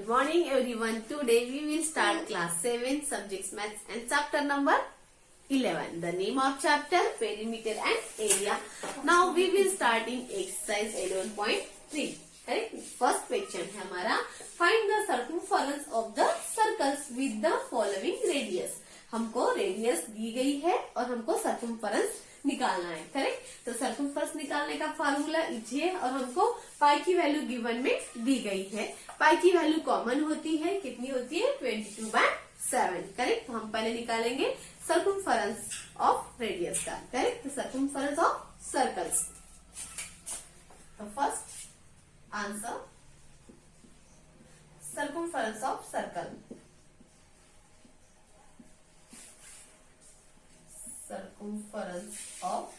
morning everyone. Today we will start class 7 subjects maths and chapter number 11. The name of chapter perimeter and area. Now we will start in exercise 11.3. Correct? First question है हमारा find the circumference of the circles with the following radius. हमको radius दी गई है और हमको circumference निकालना है. Correct. तो सर्कमफरेंस निकालने का फार्मूला इजी है और हमको पाई की वैल्यू गिवन में दी गई है. पाई की वैल्यू कॉमन होती है. कितनी होती है? 22/7. करेक्ट. तो हम पहले निकालेंगे सर्कमफरेंस ऑफ रेडियस का. करेक्ट. तो सर्कमफरेंस ऑफ सर्कल्स. तो first answer circumference of circle. Circumference of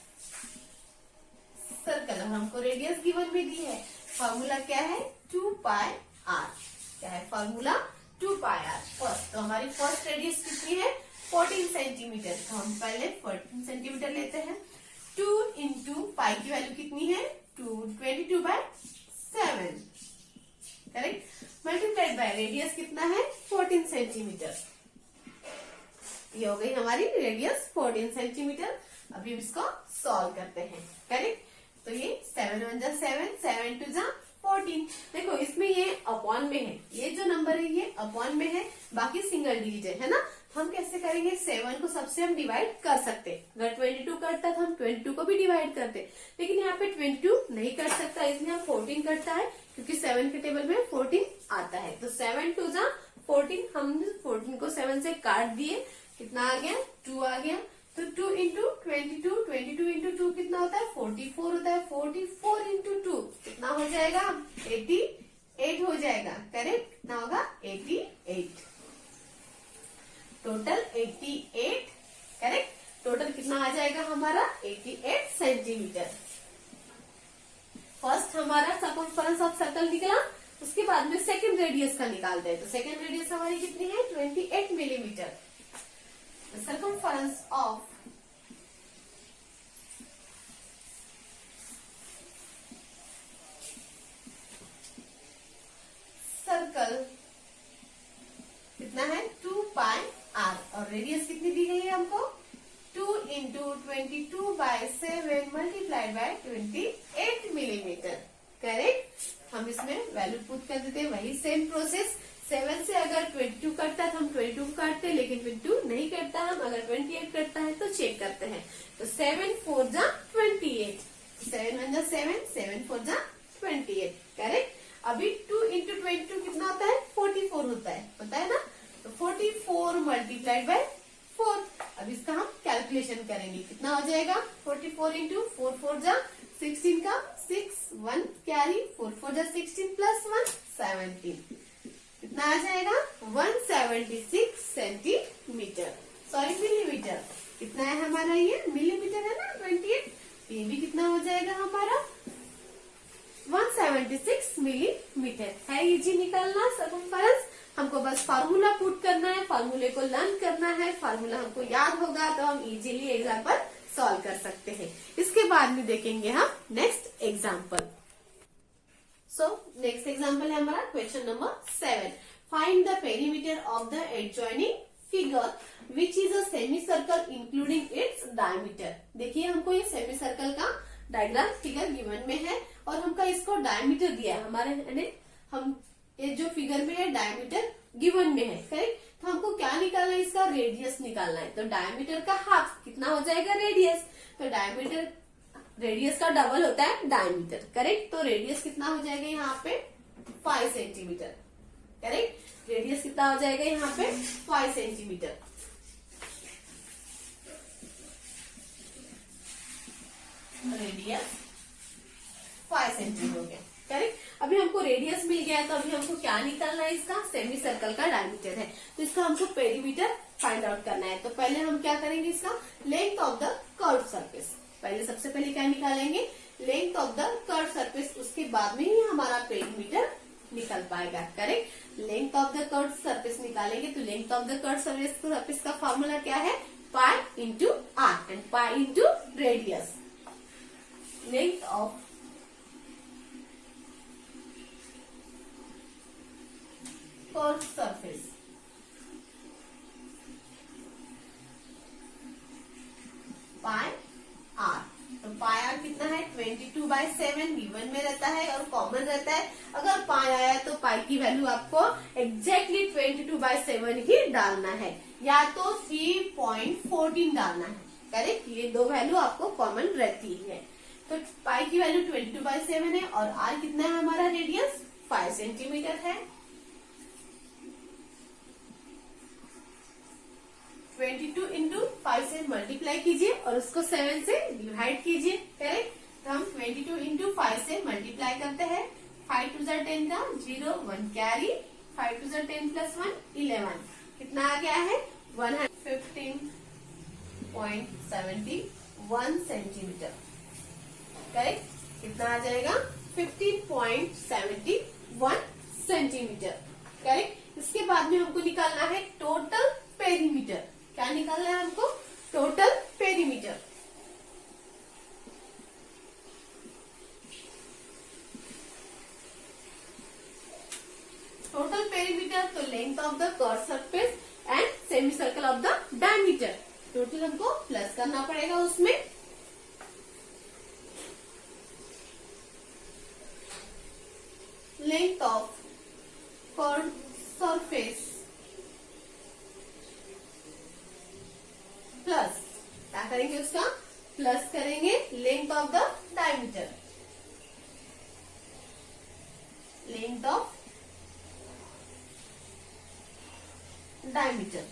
circle. हमको रेडियस गिवन में दी है. फॉर्मूला क्या है? 2πr. क्या है फॉर्मूला? 2πr. फर्स्ट तो हमारी फर्स्ट रेडियस कितनी है? 14 सेंटीमीटर. तो हम पहले 14 सेंटीमीटर लेते हैं. 2 इंटू पाई की वैल्यू कितनी है? 22/7. करेक्ट. मल्टीप्लाइड बाय रेडियस कितना है? 14 सेंटीमीटर. ये हो गई हमारी रेडियस 14 सेंटीमीटर. अभी इसको सॉल्व करते हैं. करेक्ट. तो ये 7 1 जा 7, 7 2 जा 14. देखो इसमें ये अपॉन में है. ये जो नंबर है ये अपॉन में है. बाकी सिंगल डिजिट है ना. हम कैसे करेंगे? 7 को सबसे हम डिवाइड कर सकते. अगर 22 करता तो हम 22 को भी डिवाइड करते. लेकिन यहाँ पे 22 नहीं कर सकता, इसलिए हम 14 करता है क्योंकि 7 के टेबल में 14 आता है. तो 7 2 जा 14. हम 14 को 7 से काट दिए. कितना आ गया? 2 आ गया. तो 2 इंटू 22, 22 इंटू 2 कितना होता है? 44 होता है. 44 इंटू 2 कितना हो जाएगा? 88 हो जाएगा. करेक्ट. कितना होगा? 88. टोटल 88. करेक्ट. टोटल कितना आ जाएगा हमारा? 88 सेंटीमीटर. फर्स्ट हमारा सर्कमफरेंस ऑफ सर्कल निकला. उसके बाद में सेकंड रेडियस का निकालते हैं. तो सेकंड रेडियस हमारी कितनी है? 28 millimetre. The circumference of circle कितना है? 2πr. और रेडियस कितनी दी गई है हमको? 2 into 22/7 multiplied by 28 millimetre. Correct. हम इसमें वैल्यू पुट कर देते हैं. वही सेम प्रोसेस. 7 से अगर 22 करता है तो हम 22 को काटते हैं, लेकिन 22 नहीं करता हम. अगर 28 करता है तो चेक करते हैं. तो 7 4 जा 28. 7 1 जा 7, 7 4 जा 28. करेक्ट. अभी 2 इंटू 22 कितना होता है? 44 होता है. पता है ना. तो 44 मल्टीप्लाइड बाय 4. अब इसका हम कैलकुलेशन करेंगे. कितना हो जाएगा? 44 इंटू 4 4 जा 16 का 6 1 कैरी. 4 4 जा 16 प्लस 1 17. कितना आ जाएगा? 176 सेंटीमीटर. Sorry millimetre. कितना है हमारा? ये मिलीमीटर है ना. 28. ये भी कितना हो जाएगा हमारा? 176 मिलीमीटर. है इजी निकालना सर्कमफरेंस. हमको बस फार्मूला पुट करना है. फार्मूले को लर्न करना है. फार्मूला हमको याद होगा तो हम इजीली एग्जाम्पल सॉल्व कर सकते हैं. इसके बाद में देखेंगे हम next example. So next example है हमारा question number 7. Find the perimeter of the adjoining figure which is a semicircle including its diameter. देखिए हमको ये सेमीसर्कल का डायग्राम फिगर गिवन में है और हमका इसको डायमीटर दिया है. हमारे हम ये जो फिगर में है डायमीटर गिवन में है. करेक्ट. तो हमको क्या निकालना है? इसका रेडियस निकालना है. तो डायमीटर का हाफ कितना हो जाएगा? रेडियस. तो डायमीटर रेडियस का डबल होता है डायमीटर. करेक्ट. तो रेडियस कितना हो जाएगा यहाँ पे? 5 सेंटीमीटर. करेक्ट. रेडियस कितना हो जाएगा यहाँ पे? 5 सेंटीमीटर. रेडियस 5 सेंटीमीटर हो गया. करेक्ट. अभी हमको रेडियस मिल गया तो अभी हमको क्या निकालना है? इसका सेमी सर्कल का डायमीटर है. तो इसका हमको पेरीमीटर फाइंड आउट करना है. तो पहले हम क्या करेंगे? इसका length of the curve surface. पहले सबसे पहले क्या निकालेंगे? Length of the curve surface. उसके बाद में ही हमारा पेरीमीटर निकल पाएगा. Correct. Length of the curve surface निकालेंगे. तो length of the curve surface का फॉर्मूला क्या है? Pi into R and pi into radius. Length of curve surface pi R. तो पाई आर कितना है 22/7 V1 में रहता है और कॉमन रहता है। अगर पाई आया तो पाई की वैल्यू आपको एग्जैक्टली 22/7 ही डालना है या तो 3.14 डालना है। करेक्ट, ये दो वैल्यू आपको कॉमन रहती है। तो पाई की वैल्यू 22/7 है और आर कितना है हमारा रेडियस 5 सेंटीमीटर है। 22 इंटू 5 से मल्टीप्लाई कीजिए और उसको 7 से डिवाइड कीजिए। करेक्ट, तो हम 22 इंटू 5 से मल्टीप्लाई करते हैं। 5 टू 10 का 0 1 कैरी, 5 टू 10 प्लस 1 11। कितना आ गया है 115.71 सेंटीमीटर। करेक्ट, कितना आ जाएगा 15.71 सेंटीमीटर। करेक्ट, इसके बाद में हमको निकालना है टोटल पेरीमीटर। क्या निकालना है हमको टोटल पेरीमीटर। टोटल पेरीमीटर तो length of the curve surface and semi circle of the diameter. Total हमको प्लस करना पड़ेगा उसमें। Length of curve surface plus क्या करेंगे उसका प्लस करेंगे length of the diameter. Length of diameter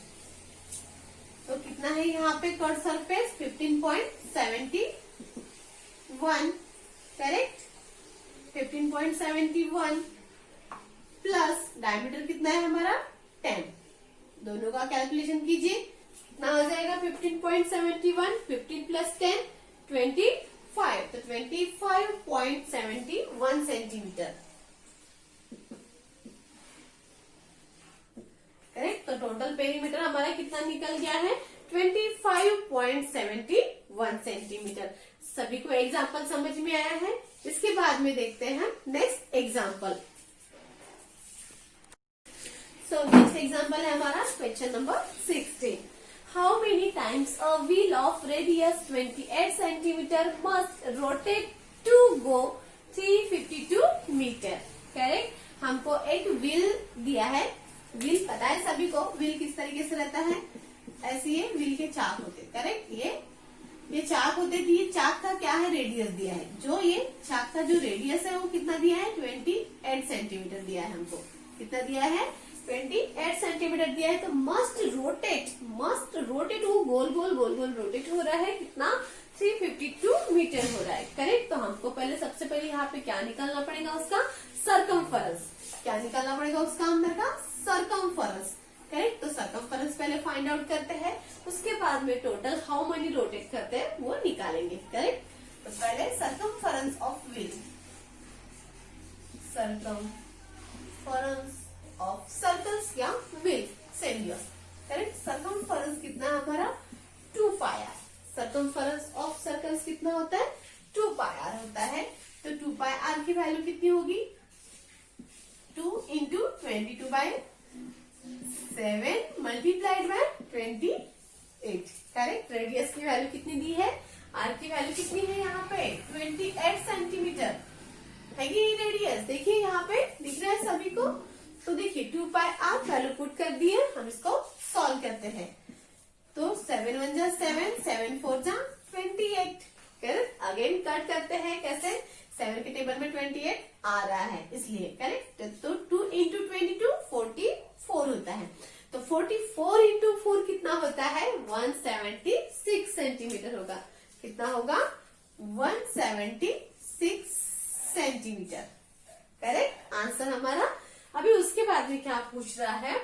तो कितना है यहाँ पे curve surface 15.71। Correct, 15.71 plus diameter कितना है हमारा 10। दोनों का कैलकुलेशन कीजिए, कितना हो जाएगा 15.71 15 प्लस 10 25। तो 25.71 सेंटीमीटर। करेक्ट, तो टोटल पेरीमीटर हमारा कितना निकल गया है 25.71 सेंटीमीटर। सभी को एग्जाम्पल समझ में आया है। इसके बाद में देखते हैं next example. So next example है हमारा question number 16। How many times a wheel of radius 28 centimeter must rotate to go 352 meter? Correct, हमको एक व्हील दिया है। व्हील पता है सभी को व्हील किस तरीके से रहता है, ऐसे ये व्हील के चाक होते। करेक्ट, ये चाक होते थे। ये चाक का क्या है रेडियस दिया है। जो ये चाक का जो रेडियस है वो कितना दिया है 28 सेंटीमीटर दिया है हमको। कितना दिया है 28 सेंटीमीटर दिया है। तो मस्ट रोटेट वो गोल गोल रोटेट हो रहा है। कितना 352 मीटर हो रहा है। करेक्ट, तो हमको पहले सबसे पहले यहाँ पे क्या निकालना पड़ेगा उसका सरकमफेरेंस। क्या निकालना पड़ेगा उसका अंदर का सरकमफेरेंस। करेक्ट, तो सरकमफेरेंस पहले फाइंड आउट करते हैं। उसके बाद में टोटल हाउ मनी रोटेट करते हैं वो निकालेंगे। करेक्ट, तो पहले circumference of wheel, circumference of circles या wheel same here. Correct, circumference कितना हमारा 2 pi r. Circumference of circles कितना होता है 2 पाई आर होता है। तो 2 पाई आर की वैल्यू कितनी होगी 2 into 22/7 multiplied by 28। Correct, radius की वैल्यू कितनी दी है, आर की वैल्यू कितनी है यहाँ पे 28 सेंटीमीटर है कि रेडियस। देखिए यहाँ पे दिख रहा है सभी को। तो देखिए 2 पाई आर वैल्यू पुट कर दिए। हम इसको सॉल्व करते हैं। तो 7 1 जा 7, 7 4 जा 28। करेक्ट, अगेन कट करते हैं। कैसे 7 के टेबल में 28 आ रहा है इसलिए। करेक्ट, तो 2 इंटू 22 44 होता है। तो 44 इंटू 4 कितना होता है 176 सेंटीमीटर होगा। कितना होगा 176 सेंटीमीटर। करेक्ट, आंसर हमारा। अभी उसके बाद में क्या पूछ रहा है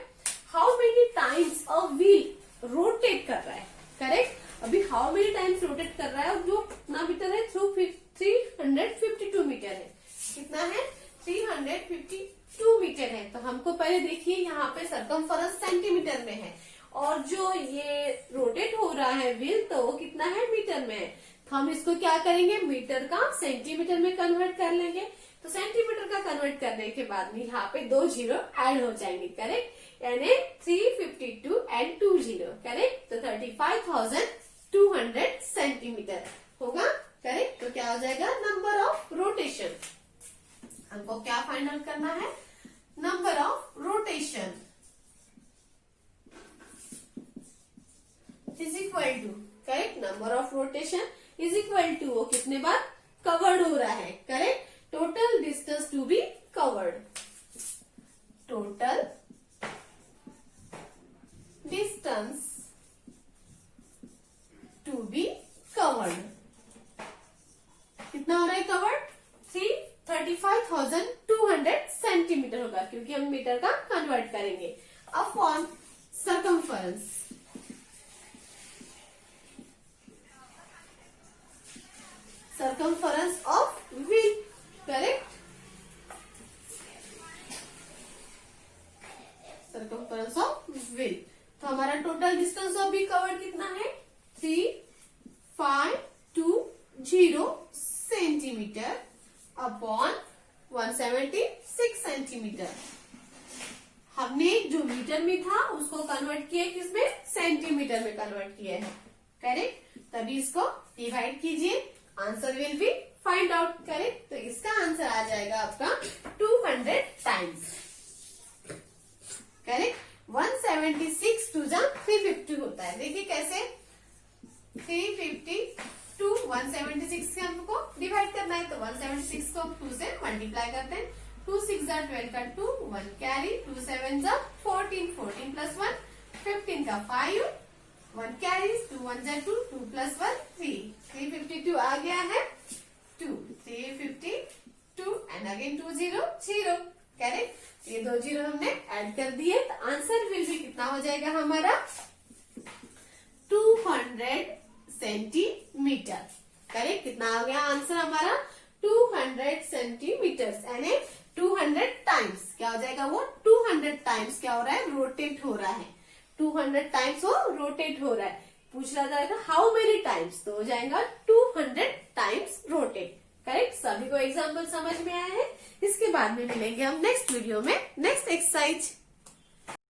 how many times a wheel rotate कर रहा है। करेक्ट, अभी हाउ मेनी टाइम्स रोटेट कर रहा है और जो कितना मीटर है 352 मीटर है। कितना है 352 मीटर है। तो हमको पहले देखिए यहाँ पे सरकमफेरेंस सेंटीमीटर में है और जो ये रोटेट हो रहा है व्हील तो वो कितना है मीटर में है। तो हम इसको क्या करेंगे मीटर का सेंटीमीटर में कन्वर्ट कर लेंगे। तो सेंटीमीटर का कन्वर्ट करने के बाद में यहाँ पे 2 जीरो ऐड हो जाएंगे, करेक्ट, यानी 352 एंड 2 जीरो, करेक्ट, तो 35,200 सेंटीमीटर होगा, करेक्ट। तो क्या हो जाएगा, नंबर ऑफ रोटेशन। हमको क्या फाइंड आउट करना है, number of rotation is equal to, correct, number of rotation is equal to वो कितने बार कवर्ड हो रहा है, correct, total distance to be covered, total distance to be covered. कितना हो रहा है कवर्ड, 35,200 सेंटीमीटर होगा, क्योंकि हम मीटर का कन्वर्ट करेंगे, upon circumference, circumference of wheel, correct, circumference of wheel। तो हमारा total distance of B covered कितना है, 3520 सेंटीमीटर अपॉन 176 सेंटीमीटर। हमने जो मीटर में था उसको कन्वर्ट किया किसमें, सेंटीमीटर में कन्वर्ट किया है, करेक्ट। तभी इसको डिवाइड कीजिए, answer will be find out, correct. तो इसका आंसर आ जाएगा आपका 200 टाइम्स, करेक्ट। 176 टू जा 350 होता है, देखिए कैसे, 350 टू 176 से हमको डिवाइड करना है, तो 176 को 2 से मल्टीप्लाई करते हैं, 2 6 जा 12 का 2, 1 कैरी, 2 7 जा 14, 14 प्लस 1 15 का 5, 1 कैरीज, 2 1 जा 2, 2 प्लस 1 3, 352 आ गया है, 2 352 एंड अगेन 2 0 0, करेक्ट। ये 2 जीरो हमने ऐड कर दिए, तो आंसर विल भी कितना हो जाएगा हमारा, 200 सेंटीमीटर, करेक्ट। कितना आ गया आंसर हमारा, 200 सेंटीमीटर, यानी 200 टाइम्स क्या हो जाएगा, वो 200 टाइम्स क्या हो रहा है, रोटेट हो रहा है, 200 टाइम्स वो रोटेट हो रहा है। पूछ रहा जाएगा हाउ मेनी टाइम्स, तो हो जाएगा 200 टाइम्स रोटेट, करेक्ट। सभी को एग्जाम्पल समझ में आया है, इसके बाद में मिलेंगे हम नेक्स्ट वीडियो में नेक्स्ट एक्सरसाइज।